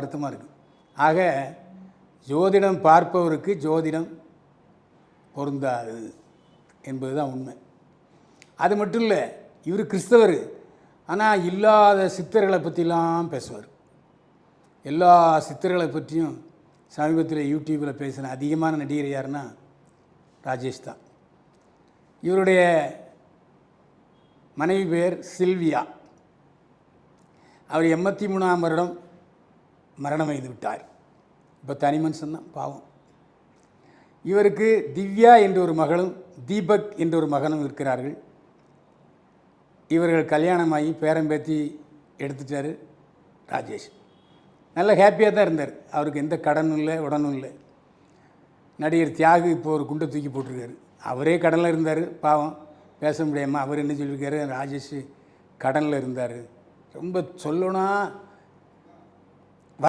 வருத்தமாக இருக்குது. ஆக ஜோதிடம் பார்ப்பவருக்கு ஜோதிடம் பொருந்தாது என்பது தான் உண்மை. அது மட்டும் இல்லை, இவர் கிறிஸ்தவர், ஆனால் இல்லாத சித்தர்களை பற்றிலாம் பேசுவார். எல்லா சித்தர்களை பற்றியும் சமீபத்தில் யூடியூப்பில் பேசின அதிகமான நடிகர் யாருன்னா ராஜேஷ் தான். இவருடைய மனைவி பேர் சில்வியா. அவர் 83ஆம் வருடம் மரணம் செய்து விட்டார். இப்போ தனி மனுஷன்தான், பாவம். இவருக்கு திவ்யா என்ற ஒரு மகளும் தீபக் என்ற ஒரு மகனும் இருக்கிறார்கள். இவர்கள் கல்யாணமாகி பேரம்பேத்தி எடுத்துட்டார் ராஜேஷ். நல்ல ஹாப்பியாக தான் இருந்தார். அவருக்கு எந்த கடனும் இல்லை, உடனும் இல்லை. நடிகர் தியாகு இப்போ ஒரு குண்டை தூக்கி போட்டிருக்காரு. அவரே கடனில் இருந்தார், பாவம், பேச முடியாமல். அவர் என்ன சொல்லியிருக்காரு, ராஜேஷ் கடனில் இருந்தார். ரொம்ப சொல்லணும்னா